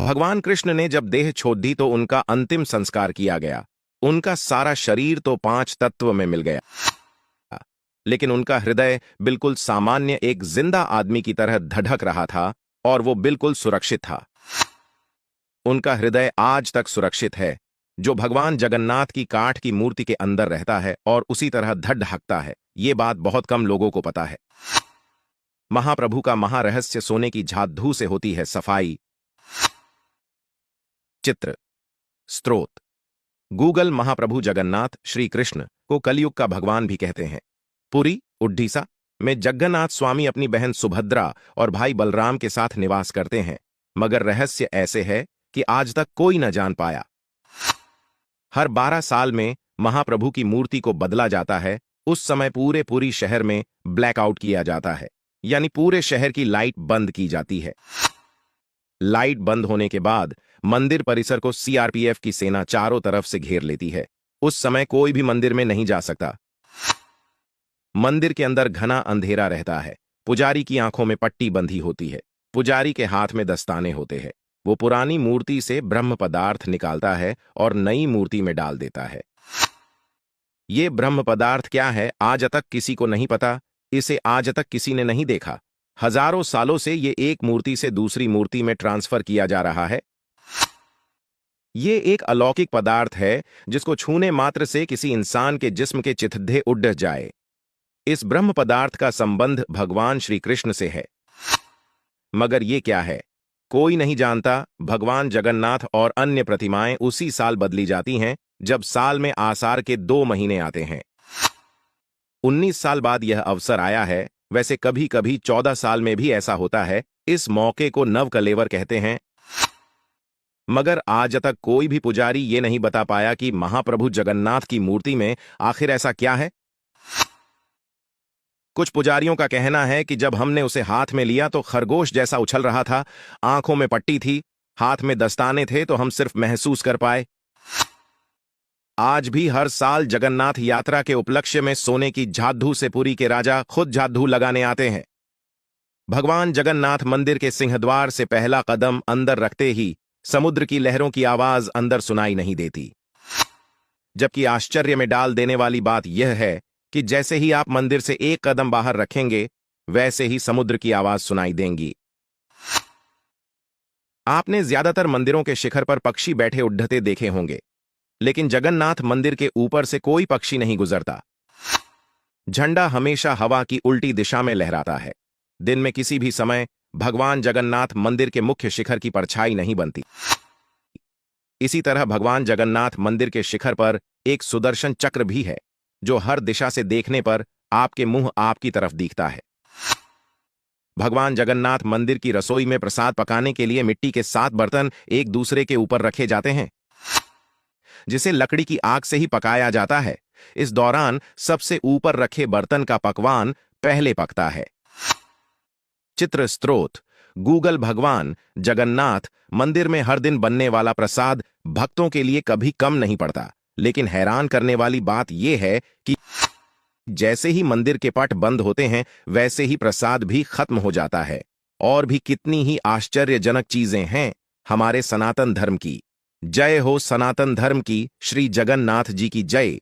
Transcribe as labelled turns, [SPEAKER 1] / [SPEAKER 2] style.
[SPEAKER 1] भगवान कृष्ण ने जब देह छोड़ दी तो उनका अंतिम संस्कार किया गया। उनका सारा शरीर तो 5 तत्व में मिल गया, लेकिन उनका हृदय बिल्कुल सामान्य एक जिंदा आदमी की तरह धड़क रहा था और वो बिल्कुल सुरक्षित था। उनका हृदय आज तक सुरक्षित है, जो भगवान जगन्नाथ की काठ की मूर्ति के अंदर रहता है और उसी तरह धड़कता है। ये बात बहुत कम लोगों को पता है। महाप्रभु का महारहस्य सोने की झात-धू से होती है सफाई। चित्र स्रोत गूगल। महाप्रभु जगन्नाथ श्री कृष्ण को कलयुग का भगवान भी कहते हैं। पुरी, उड़ीसा में जगन्नाथ स्वामी अपनी बहन सुभद्रा और भाई बलराम के साथ निवास करते हैं, मगर रहस्य ऐसे है कि आज तक कोई न जान पाया। हर 12 साल में महाप्रभु की मूर्ति को बदला जाता है। उस समय पूरे पुरी शहर में ब्लैकआउट किया जाता है, यानी पूरे शहर की लाइट बंद की जाती है। लाइट बंद होने के बाद मंदिर परिसर को सीआरपीएफ की सेना चारों तरफ से घेर लेती है। उस समय कोई भी मंदिर में नहीं जा सकता। मंदिर के अंदर घना अंधेरा रहता है। पुजारी की आंखों में पट्टी बंधी होती है। पुजारी के हाथ में दस्ताने होते हैं। वो पुरानी मूर्ति से ब्रह्म पदार्थ निकालता है और नई मूर्ति में डाल देता है। ये ब्रह्म पदार्थ क्या है आज तक किसी को नहीं पता। इसे आज तक किसी ने नहीं देखा। हजारों सालों से ये एक मूर्ति से दूसरी मूर्ति में ट्रांसफर किया जा रहा है। ये एक अलौकिक पदार्थ है जिसको छूने मात्र से किसी इंसान के जिस्म के चित्थे उड़ जाए। इस ब्रह्म पदार्थ का संबंध भगवान श्री कृष्ण से है, मगर ये क्या है कोई नहीं जानता। भगवान जगन्नाथ और अन्य प्रतिमाएं उसी साल बदली जाती हैं जब साल में आषाढ़ के 2 महीने आते हैं। 19 साल बाद यह अवसर आया है। वैसे कभी कभी 14 साल में भी ऐसा होता है। इस मौके को नवकलेवर कहते हैं, मगर आज तक कोई भी पुजारी ये नहीं बता पाया कि महाप्रभु जगन्नाथ की मूर्ति में आखिर ऐसा क्या है। कुछ पुजारियों का कहना है कि जब हमने उसे हाथ में लिया तो खरगोश जैसा उछल रहा था, आंखों में पट्टी थी, हाथ में दस्ताने थे तो हम सिर्फ महसूस कर पाए। आज भी हर साल जगन्नाथ यात्रा के उपलक्ष्य में सोने की झात-धू से पुरी के राजा खुद झात-धू लगाने आते हैं। भगवान जगन्नाथ मंदिर के सिंहद्वार से पहला कदम अंदर रखते ही समुद्र की लहरों की आवाज अंदर सुनाई नहीं देती। जबकि आश्चर्य में डाल देने वाली बात यह है कि जैसे ही आप मंदिर से एक कदम बाहर रखेंगे, वैसे ही समुद्र की आवाज सुनाई देंगी। आपने ज्यादातर मंदिरों के शिखर पर पक्षी बैठे उड़ते देखे होंगे, लेकिन जगन्नाथ मंदिर के ऊपर से कोई पक्षी नहीं गुजरता। झंडा हमेशा हवा की उल्टी दिशा में लहराता है। दिन में किसी भी समय भगवान जगन्नाथ मंदिर के मुख्य शिखर की परछाई नहीं बनती। इसी तरह भगवान जगन्नाथ मंदिर के शिखर पर एक सुदर्शन चक्र भी है, जो हर दिशा से देखने पर आपके मुंह आपकी तरफ दिखता है। भगवान जगन्नाथ मंदिर की रसोई में प्रसाद पकाने के लिए मिट्टी के 7 बर्तन एक दूसरे के ऊपर रखे जाते हैं, जिसे लकड़ी की आग से ही पकाया जाता है। इस दौरान सबसे ऊपर रखे बर्तन का पकवान पहले पकता है। चित्र स्रोत गूगल। भगवान जगन्नाथ मंदिर में हर दिन बनने वाला प्रसाद भक्तों के लिए कभी कम नहीं पड़ता, लेकिन हैरान करने वाली बात यह है कि जैसे ही मंदिर के पट बंद होते हैं, वैसे ही प्रसाद भी खत्म हो जाता है। और भी कितनी ही आश्चर्यजनक चीजें हैं हमारे सनातन धर्म की। जय हो सनातन धर्म की। श्री जगन्नाथ जी की जय।